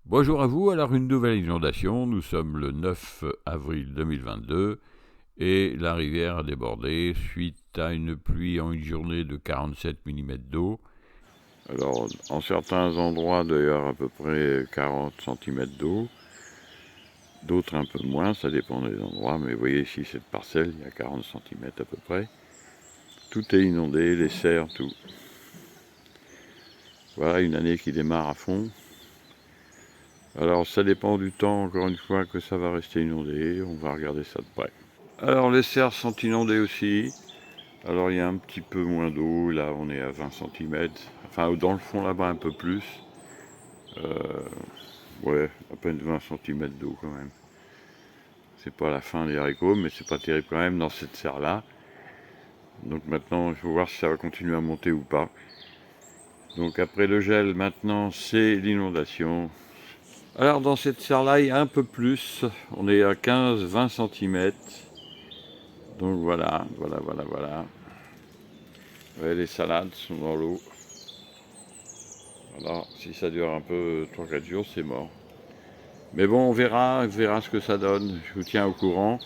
Bonjour à vous, alors une nouvelle inondation, nous sommes le 9 avril 2022 et la rivière a débordé suite à une pluie en une journée de 47 mm d'eau. Alors en certains endroits d'ailleurs à peu près 40 cm d'eau, d'autres un peu moins, ça dépend des endroits, mais vous voyez ici cette parcelle, il y a 40 cm à peu près. Tout est inondé, les serres, tout. Voilà une année qui démarre à fond. Alors ça dépend du temps, encore une fois, que ça va rester inondé, on va regarder ça de près. Alors les serres sont inondées aussi, alors il y a un petit peu moins d'eau, là on est à 20 cm, enfin dans le fond là-bas un peu plus, ouais, à peine 20 cm d'eau quand même. C'est pas la fin des haricots, mais c'est pas terrible quand même dans cette serre-là. Donc maintenant il faut voir si ça va continuer à monter ou pas. Donc après le gel, maintenant c'est l'inondation. Alors dans cette serre-là, il y a un peu plus, on est à 15-20 cm. Donc voilà. Ouais, les salades sont dans l'eau. Voilà, si ça dure un peu 3-4 jours, c'est mort. Mais bon, on verra ce que ça donne. Je vous tiens au courant.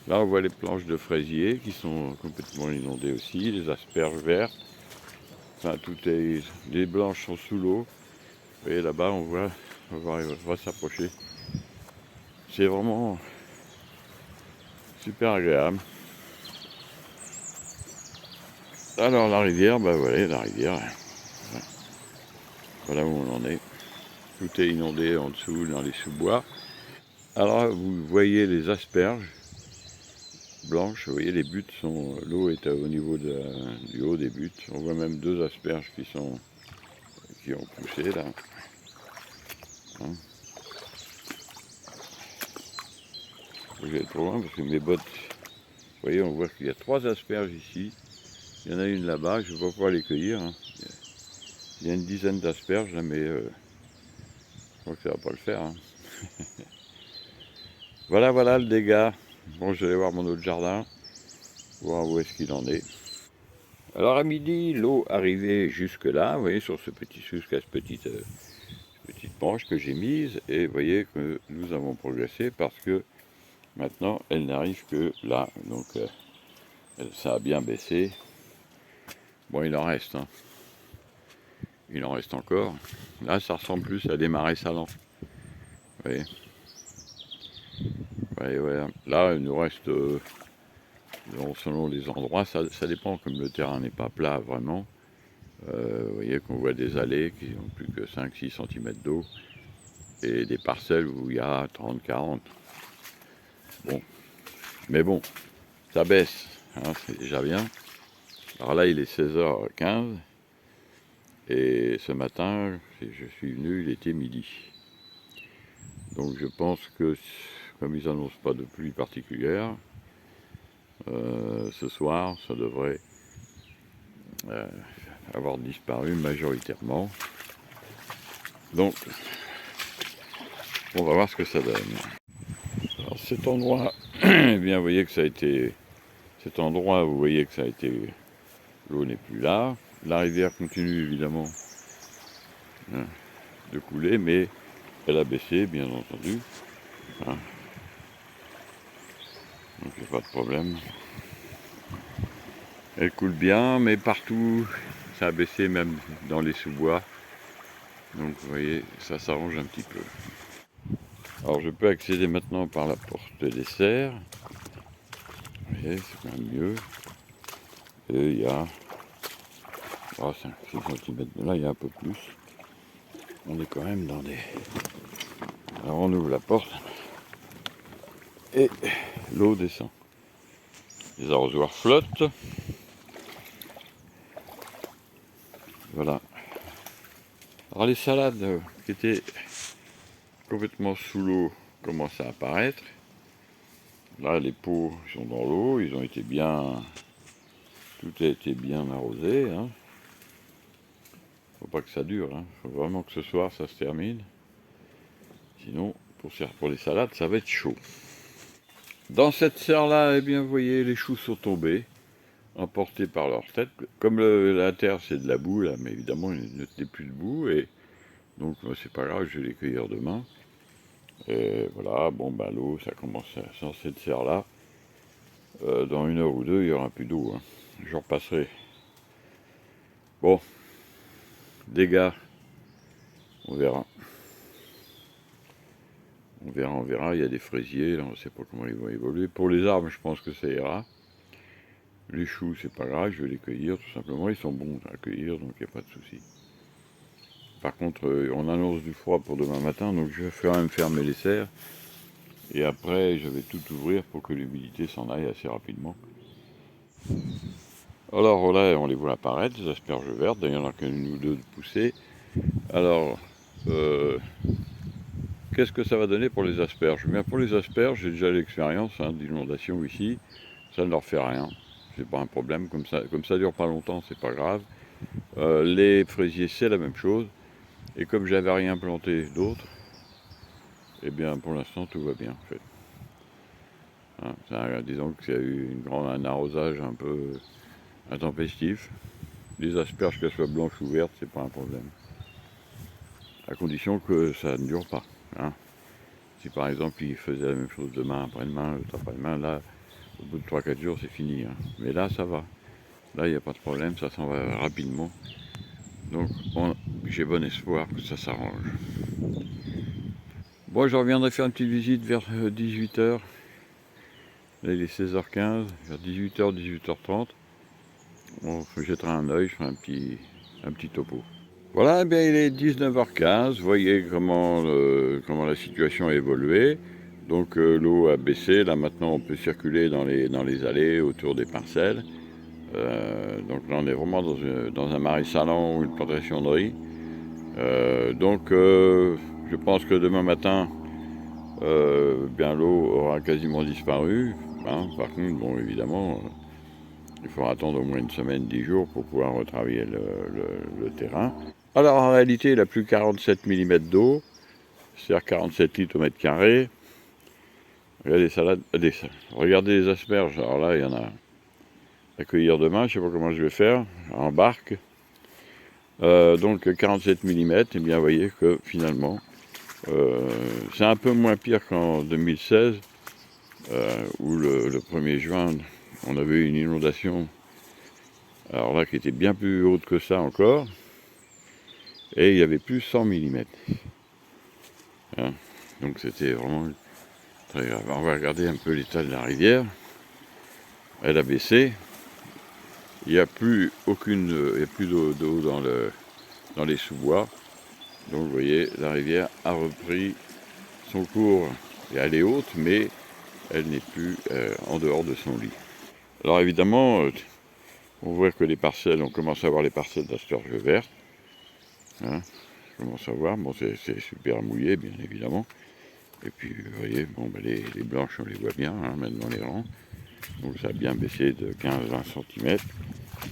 Là, on voit les planches de fraisier qui sont complètement inondées aussi, les asperges vertes. Enfin, tout est. Les blanches sont sous l'eau. Vous voyez là-bas, on va s'approcher. C'est vraiment super agréable. Alors la rivière, bah voilà, la rivière. Voilà où on en est. Tout est inondé en dessous, dans les sous-bois. Alors vous voyez les asperges blanches, vous voyez les buttes sont. L'eau est au niveau du haut des buttes. On voit même deux asperges qui ont poussé là. Hein. Je vais être trop loin parce que mes bottes. Vous voyez, on voit qu'il y a trois asperges ici. Il y en a une là-bas, je ne vais pas pouvoir les cueillir. Hein. Il y a une dizaine d'asperges là, mais je crois que ça ne va pas le faire. Hein. Voilà le dégât. Bon, je vais aller voir mon autre jardin, voir où est-ce qu'il en est. Alors à midi, l'eau arrivait jusque là, vous voyez, sur jusqu'à cette petite branche que j'ai mise, et vous voyez que nous avons progressé parce que maintenant elle n'arrive que là. Donc ça a bien baissé. Bon, il en reste, hein. Il en reste encore. Là, ça ressemble plus à des marais salants. Vous voyez. Ouais. Là, il nous reste, selon les endroits, ça dépend, comme le terrain n'est pas plat vraiment. Vous voyez qu'on voit des allées qui ont plus que 5-6 cm d'eau et des parcelles où il y a 30-40. Bon, mais bon, ça baisse, hein, c'est déjà bien. Alors là, il est 16h15 et ce matin, je suis venu, il était midi. Donc je pense que, comme ils n'annoncent pas de pluie particulière, ce soir, ça devrait avoir disparu majoritairement. Donc, on va voir ce que ça donne. Alors cet endroit, eh bien, vous voyez que ça a été. Cet endroit, vous voyez que ça a été. L'eau n'est plus là. La rivière continue évidemment, hein, de couler, mais elle a baissé, bien entendu. Hein. Donc il n'y a pas de problème. Elle coule bien, mais partout, ça a baissé, même dans les sous-bois. Donc vous voyez, ça s'arrange un petit peu. Alors je peux accéder maintenant par la porte des serres. Vous voyez, c'est quand même mieux. Et il y a 5-6 cm de là, il y a un peu plus. On est quand même dans des. Alors on ouvre la porte et l'eau descend. Les arrosoirs flottent. Voilà. Alors les salades qui étaient complètement sous l'eau commencent à apparaître. Là les pots sont dans l'eau, ils ont été bien. Tout a été bien arrosé. Hein. Faut pas que ça dure. Hein. Faut vraiment que ce soir ça se termine. Sinon, pour les salades, ça va être chaud. Dans cette serre-là, eh bien, vous voyez, les choux sont tombés, emportés par leur tête. Comme la terre, c'est de la boue, là, mais évidemment, ils ne tenaient plus debout. Et Donc c'est pas grave, je vais les cueillir demain. Et voilà, bon ben l'eau, ça commence sans cette serre-là. Dans 1 heure ou 2, il n'y aura plus d'eau. Hein. Je repasserai. Bon, dégâts, on verra. On verra. Il y a des fraisiers, là, on ne sait pas comment ils vont évoluer. Pour les arbres, je pense que ça ira. Les choux, c'est pas grave, je vais les cueillir tout simplement. Ils sont bons à cueillir, donc il n'y a pas de souci. Par contre, on annonce du froid pour demain matin, donc je vais quand même fermer les serres. Et après, je vais tout ouvrir pour que l'humidité s'en aille assez rapidement. Alors là, on les voit apparaître, les asperges vertes. D'ailleurs, il n'y en a qu'une ou deux de poussées. Alors, qu'est-ce que ça va donner pour les asperges? Bien, pour les asperges, j'ai déjà l'expérience d'inondation ici. Ça ne leur fait rien. C'est pas un problème. Comme ça dure pas longtemps, c'est pas grave. Les fraisiers, c'est la même chose. Et comme j'avais rien planté d'autre, eh bien, pour l'instant, tout va bien, en fait. Disons qu'il y a eu un arrosage un peu intempestif. Les asperges, qu'elles soient blanches ou vertes, c'est pas un problème. À condition que ça ne dure pas. Hein. Si par exemple il faisait la même chose demain, après-demain, l'autre après-demain, là, au bout de 3-4 jours, c'est fini. Hein. Mais là, ça va. Là, il n'y a pas de problème, ça s'en va rapidement. Donc, j'ai bon espoir que ça s'arrange. Bon, je reviendrai faire une petite visite vers 18h. Là, il est 16h15, vers 18h, 18h30. On jettera un œil, je ferai un petit topo. Voilà, eh bien, il est 19h15. Vous voyez comment la situation a évolué. Donc l'eau a baissé. Là maintenant, on peut circuler dans les allées autour des parcelles. Donc là, on est vraiment dans un marais salant ou une plantation de riz. Donc je pense que demain matin, bien l'eau aura quasiment disparu. Hein. Par contre, bon, évidemment, il faudra attendre au moins une semaine, 10 jours pour pouvoir retravailler le terrain. Alors en réalité, il a plus 47 mm d'eau, c'est-à-dire 47 litres au mètre carré. Regardez les asperges, alors là, il y en a à cueillir demain, je ne sais pas comment je vais faire, en barque. Donc 47 mm, et bien vous voyez que finalement, c'est un peu moins pire qu'en 2016, où le 1er juin, on avait eu une inondation, alors là, qui était bien plus haute que ça encore, et il y avait plus 100 mm. Hein. Donc c'était vraiment très grave. On va regarder un peu l'état de la rivière. Elle a baissé. Il n'y a plus d'eau dans les sous-bois. Donc vous voyez, la rivière a repris son cours. Et elle est haute, mais elle n'est plus en dehors de son lit. Alors évidemment, on voit que les parcelles, on commence à voir les parcelles d'asperges vertes. Hein, je commence à voir. Bon, c'est super mouillé, bien évidemment. Et puis, vous voyez, bon, ben, les blanches, on les voit bien, hein, même dans les rangs. Donc ça a bien baissé de 15-20 cm,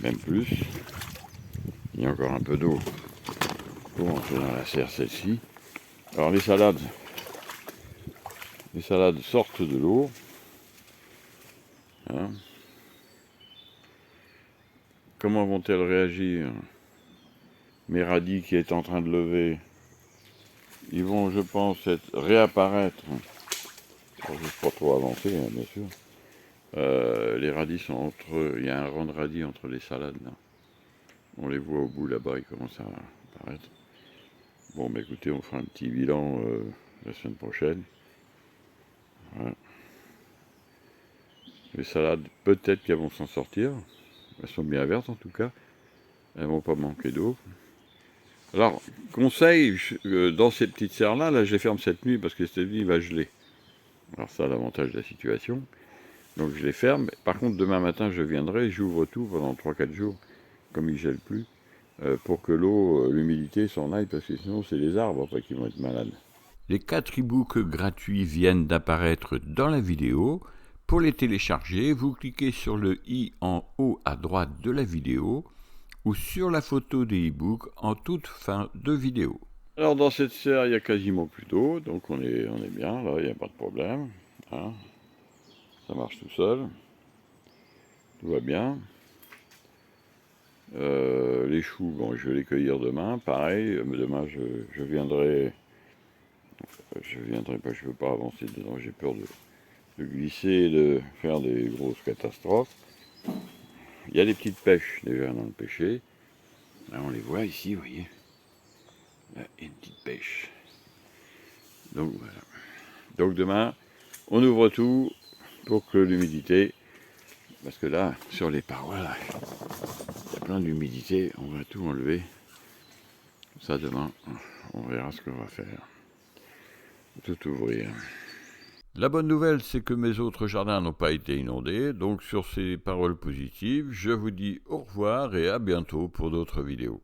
même plus. Il y a encore un peu d'eau pour entrer dans la serre, celle-ci. Alors les salades sortent de l'eau. Hein. Comment vont-elles réagir? Mes radis qui est en train de lever, ils vont, je pense, réapparaître. Je ne vais pas trop avancer, hein, bien sûr. Les radis sont il y a un rang de radis entre les salades là. On les voit au bout là-bas, ils commencent à apparaître. Bon, bah écoutez, on fera un petit bilan la semaine prochaine. Voilà. Les salades, peut-être qu'elles vont s'en sortir. Elles sont bien vertes en tout cas. Elles ne vont pas manquer d'eau. Alors, conseil, dans ces petites serres-là, là, je les ferme cette nuit parce que cette nuit, il va geler. Alors ça, l'avantage de la situation. Donc je les ferme. Par contre, demain matin, je viendrai, j'ouvre tout pendant 3-4 jours, comme il ne gèle plus, pour que l'eau, l'humidité s'en aille, parce que sinon, c'est les arbres après qui vont être malades. Les 4 e-books gratuits viennent d'apparaître dans la vidéo. Pour les télécharger, vous cliquez sur le i en haut à droite de la vidéo ou sur la photo des e-books en toute fin de vidéo. Alors dans cette serre, il n'y a quasiment plus d'eau, donc on est bien, là, il n'y a pas de problème. Hein. Ça marche tout seul. Tout va bien. Les choux, bon, je vais les cueillir demain, pareil, mais demain je viendrai, pas, je ne veux pas avancer dedans, j'ai peur de glisser et de faire des grosses catastrophes. Il y a des petites pêches déjà dans le pêcher. Là, on les voit ici, vous voyez. Là, il y a une petite pêche. Donc voilà. Donc demain, on ouvre tout pour que l'humidité, parce que là, sur les parois, là, il y a plein d'humidité, on va tout enlever. Ça demain, on verra ce qu'on va faire. Tout ouvrir. La bonne nouvelle, c'est que mes autres jardins n'ont pas été inondés, donc sur ces paroles positives, je vous dis au revoir et à bientôt pour d'autres vidéos.